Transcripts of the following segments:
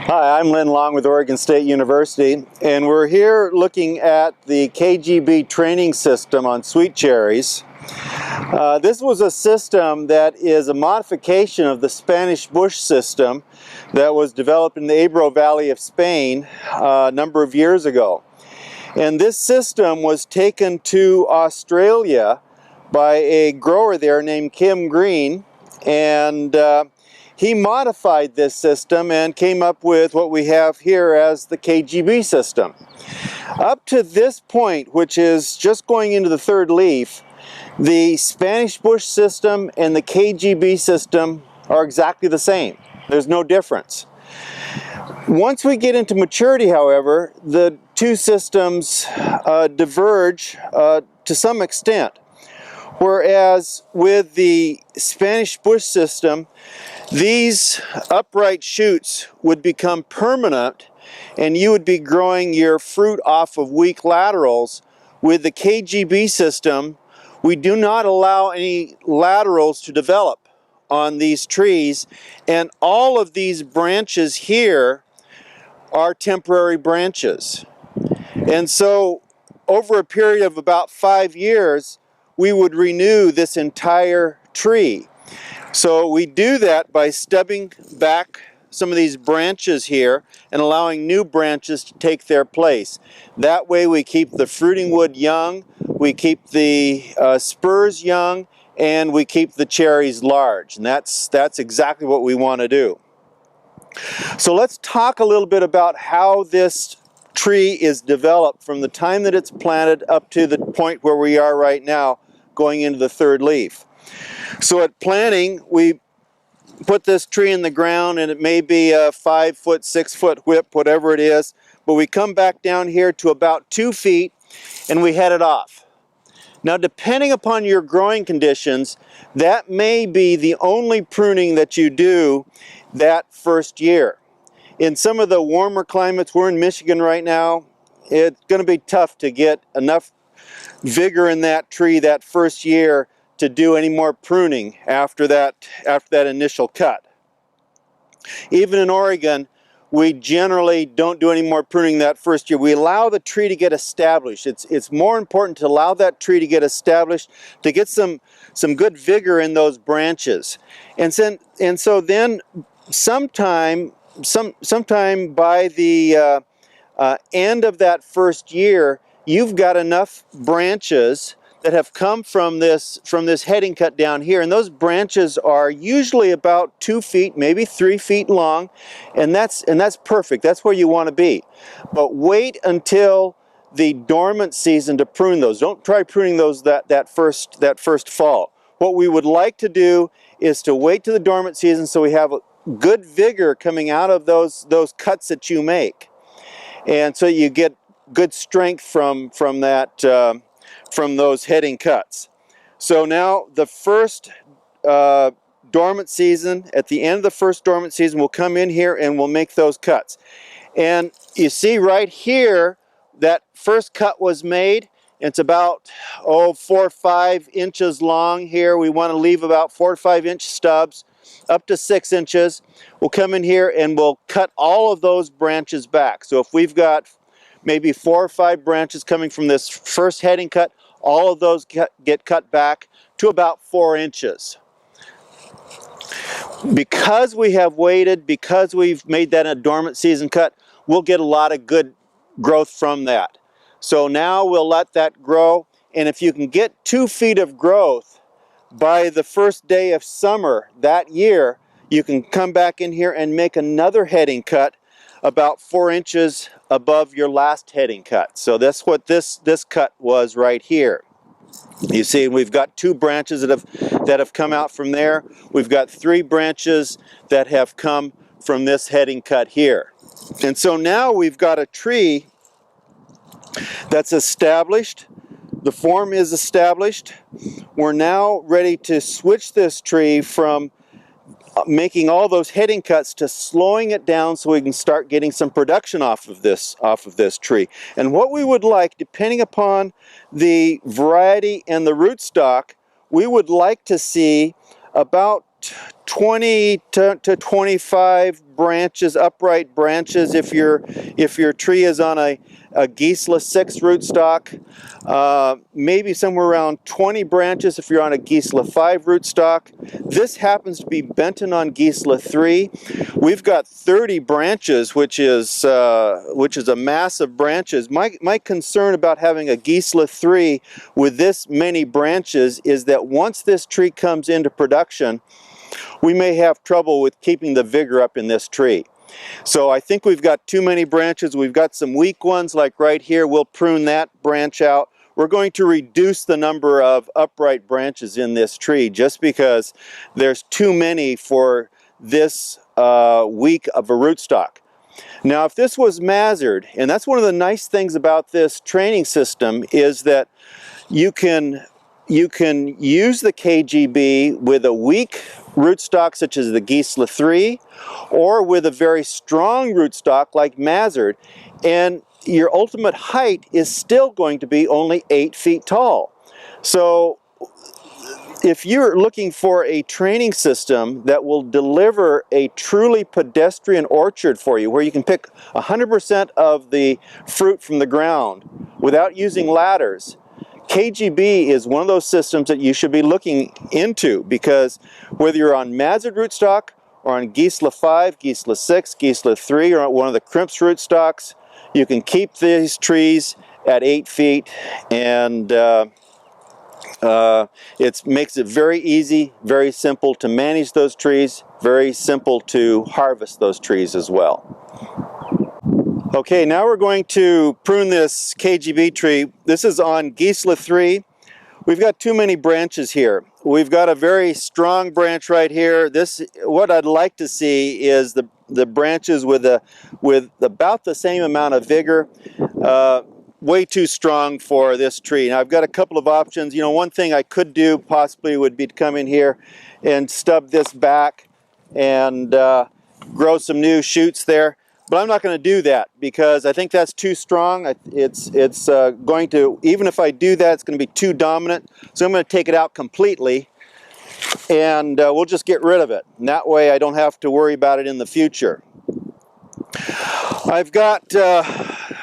Hi, I'm Lynn Long with Oregon State University, and we're here looking at the KGB training system on sweet cherries. This was a system that is a modification of the Spanish bush system that was developed in the Ebro Valley of Spain a number of years ago. And this system was taken to Australia by a grower there named Kim Green, and he modified this system and came up with what we have here as the KGB system. Up to this point, which is just going into the third leaf, the Spanish bush system and the KGB system are exactly the same. There's no difference. Once we get into maturity, however, the two systems diverge to some extent. Whereas with the Spanish bush system, these upright shoots would become permanent and you would be growing your fruit off of weak laterals. With the KGB system, we do not allow any laterals to develop on these trees, and all of these branches here are temporary branches. And so over a period of about 5 years, we would renew this entire tree. So we do that by stubbing back some of these branches here and allowing new branches to take their place. That way we keep the fruiting wood young, we keep the spurs young, and we keep the cherries large. And that's exactly what we want to do. So let's talk a little bit about how this tree is developed from the time that it's planted up to the point where we are right now, going into the third leaf. So at planting, we put this tree in the ground, and it may be a 5 foot, 6 foot whip, whatever it is, but we come back down here to about 2 feet and we head it off. Now, depending upon your growing conditions, that may be the only pruning that you do that first year. In some of the warmer climates, we're in Michigan right now, it's going to be tough to get enough vigor in that tree that first year to do any more pruning after that initial cut. Even in Oregon, we generally don't do any more pruning that first year. We allow the tree to get established. It's more important to allow that tree to get established, to get some good vigor in those branches. And so then sometime by the end of that first year, you've got enough branches that have come from this heading cut down here, and those branches are usually about 2 feet, maybe 3 feet long, and that's perfect. That's where you want to be. But wait until the dormant season to prune those. Don't try pruning those that first fall. What we would like to do is to wait to the dormant season so we have a good vigor coming out of those cuts that you make, and so you get good strength from those heading cuts. So now the first dormant season, at the end of the first dormant season, we'll come in here and we'll make those cuts. And you see right here, that first cut was made. It's about 4 or 5 inches long here. We want to leave about 4 to 5 inch stubs up to 6 inches. We'll come in here and we'll cut all of those branches back. So if we've got maybe 4 or 5 branches coming from this first heading cut, all of those get cut back to about 4 inches. Because we have waited, because we've made that a dormant season cut, we'll get a lot of good growth from that. So now we'll let that grow, and if you can get 2 feet of growth by the first day of summer that year, you can come back in here and make another heading cut about 4 inches above your last heading cut. So that's what this cut was right here. You see, we've got 2 branches that have come out from there. We've got 3 branches that have come from this heading cut here. And so now we've got a tree that's established. The form is established. We're now ready to switch this tree from making all those heading cuts to slowing it down so we can start getting some production off of this tree. And what we would like, depending upon the variety and the rootstock, we would like to see about 20 to 25 branches, upright branches if your tree is on a Gisela 6 rootstock. Maybe somewhere around 20 branches if you're on a Gisela 5 rootstock. This happens to be Benton on Gisela 3. We've got 30 branches, which is a mass of branches. My concern about having a Gisela 3 with this many branches is that once this tree comes into production, we may have trouble with keeping the vigor up in this tree. So I think we've got too many branches. We've got some weak ones like right here. We'll prune that branch out. We're going to reduce the number of upright branches in this tree just because there's too many for this weak of a rootstock. Now if this was mazured, and that's one of the nice things about this training system, is that you can use the KGB with a weak rootstock such as the Gisela 3 or with a very strong rootstock like mazured, and your ultimate height is still going to be only 8 feet tall. So if you're looking for a training system that will deliver a truly pedestrian orchard for you, where you can pick 100% of the fruit from the ground without using ladders, KGB is one of those systems that you should be looking into, because whether you're on mazured rootstock or on Gisela 5, Gisela 6, Gisela 3, or on one of the crimps rootstocks, you can keep these trees at 8 feet, and it makes it very easy, very simple to manage those trees, very simple to harvest those trees as well. Okay, now we're going to prune this KGB tree. This is on Gisela 3. We've got too many branches here. We've got a very strong branch right here. What I'd like to see is the branches with about the same amount of vigor. Way too strong for this tree. Now I've got a couple of options. You know, one thing I could do possibly would be to come in here and stub this back and grow some new shoots there. But I'm not going to do that because I think that's too strong. It's going to, even if I do that, it's going to be too dominant. So I'm going to take it out completely, and we'll just get rid of it. And that way I don't have to worry about it in the future. I've got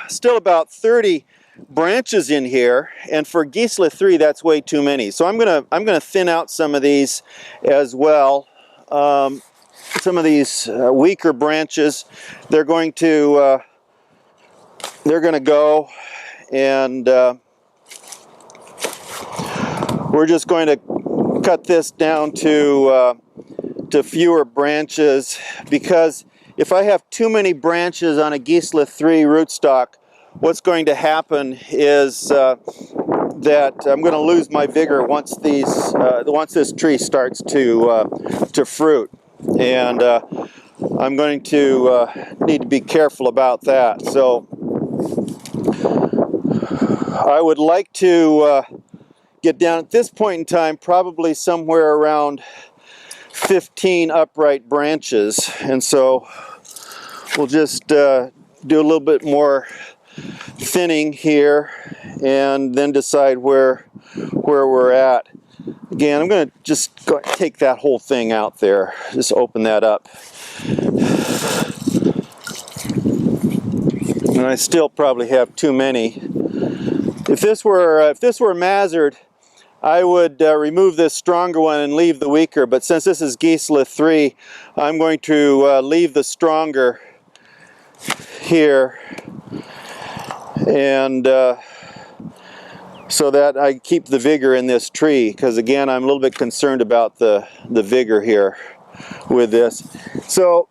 still about 30 branches in here, and for Gisela 3 that's way too many. So I'm gonna thin out some of these as well. Some of these weaker branches, they're going to go, and we're just going to cut this down to fewer branches, because if I have too many branches on a Gisela 3 rootstock, what's going to happen is that I'm going to lose my vigor once this tree starts to fruit. And I'm going to need to be careful about that. So I would like to get down at this point in time probably somewhere around 15 upright branches, and so we'll just do a little bit more thinning here and then decide where we're at. Again, I'm going to just take that whole thing out there. Just open that up. And I still probably have too many. If this were mazured, I would remove this stronger one and leave the weaker. But since this is Gisela 3, I'm going to leave the stronger here, and so that I keep the vigor in this tree, because again I'm a little bit concerned about the vigor here with this. So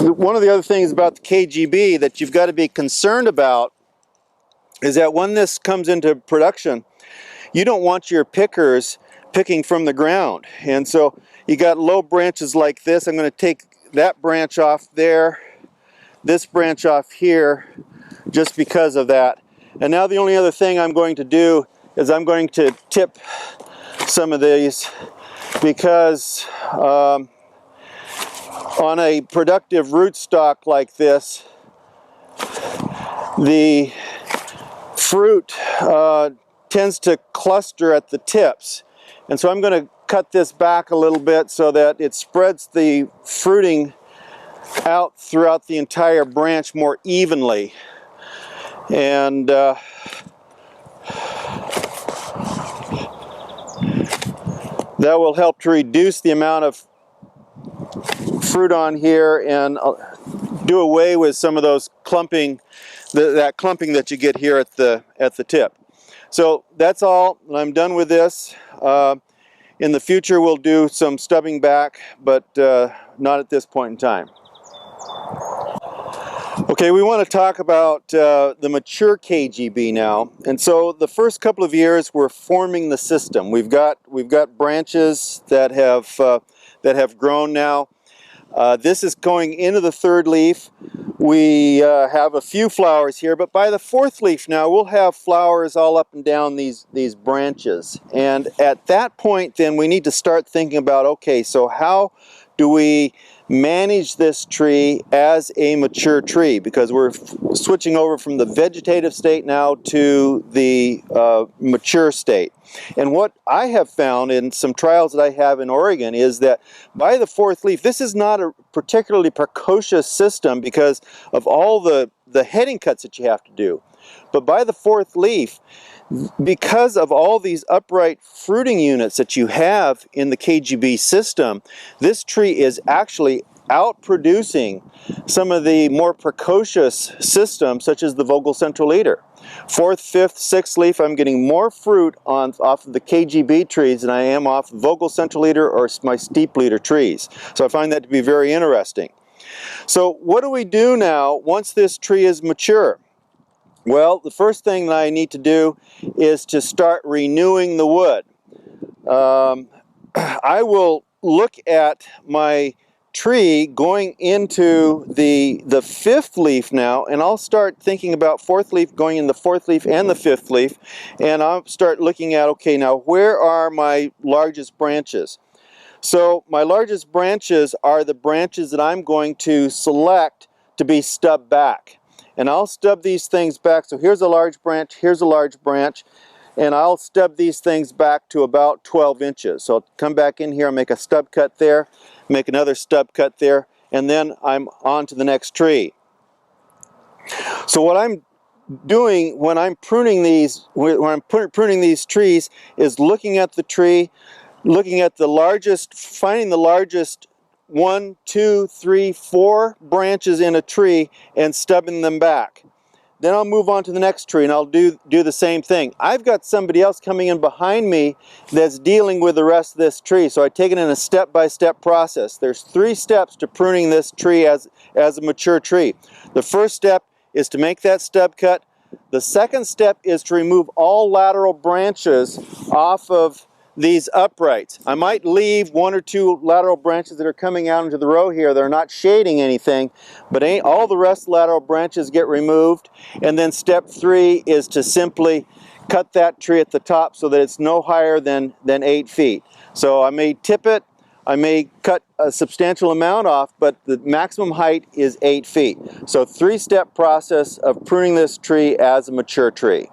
one of the other things about the KGB that you've got to be concerned about is that when this comes into production, you don't want your pickers picking from the ground, and so you got low branches like this. I'm going to take that branch off there, this branch off here, just because of that. And now the only other thing I'm going to do is I'm going to tip some of these, because on a productive rootstock like this, the fruit tends to cluster at the tips. And so I'm going to cut this back a little bit so that it spreads the fruiting out throughout the entire branch more evenly. And that will help to reduce the amount of fruit on here and do away with some of those clumping, that clumping that you get here at the tip. So that's all. I'm done with this. In the future we'll do some stubbing back, but not at this point in time. Okay, we want to talk about the mature KGB now. And so the first couple of years we're forming the system. We've got branches that have grown now. This is going into the third leaf. We have a few flowers here, but by the fourth leaf now we'll have flowers all up and down these branches. And at that point then we need to start thinking about, okay, so how do we manage this tree as a mature tree? Because we're switching over from the vegetative state now to the mature state. And what I have found in some trials that I have in Oregon is that by the fourth leaf, this is not a particularly precocious system because of all the heading cuts that you have to do. But by the fourth leaf, because of all these upright fruiting units that you have in the KGB system, this tree is actually outproducing some of the more precocious systems such as the Vogel Central Leader. Fourth, fifth, sixth leaf, I'm getting more fruit off of the KGB trees than I am off Vogel Central Leader or my steep leader trees. So I find that to be very interesting. So what do we do now once this tree is mature? Well, the first thing that I need to do is to start renewing the wood. I will look at my tree going into the fifth leaf now, and I'll start thinking about fourth leaf going in the fourth leaf and the fifth leaf, and I'll start looking at, okay, now where are my largest branches? So my largest branches are the branches that I'm going to select to be stubbed back. And I'll stub these things back. So here's a large branch, here's a large branch, and I'll stub these things back to about 12 inches. So I'll come back in here and make a stub cut there, make another stub cut there, and then I'm on to the next tree. So what I'm doing when I'm pruning these, pruning these trees is looking at the tree, looking at the largest, finding the largest 1, 2, 3, 4 branches in a tree and stubbing them back. Then I'll move on to the next tree and I'll do the same thing. I've got somebody else coming in behind me that's dealing with the rest of this tree, so I take it in a step-by-step process. There's 3 steps to pruning this tree as a mature tree. The first step is to make that stub cut. The second step is to remove all lateral branches off of these uprights. I might leave 1 or 2 lateral branches that are coming out into the row here. They're not shading anything, but all the rest of the lateral branches get removed. And then step 3 is to simply cut that tree at the top so that it's no higher than 8 feet. So I may tip it, I may cut a substantial amount off, but the maximum height is 8 feet. So 3-step process of pruning this tree as a mature tree.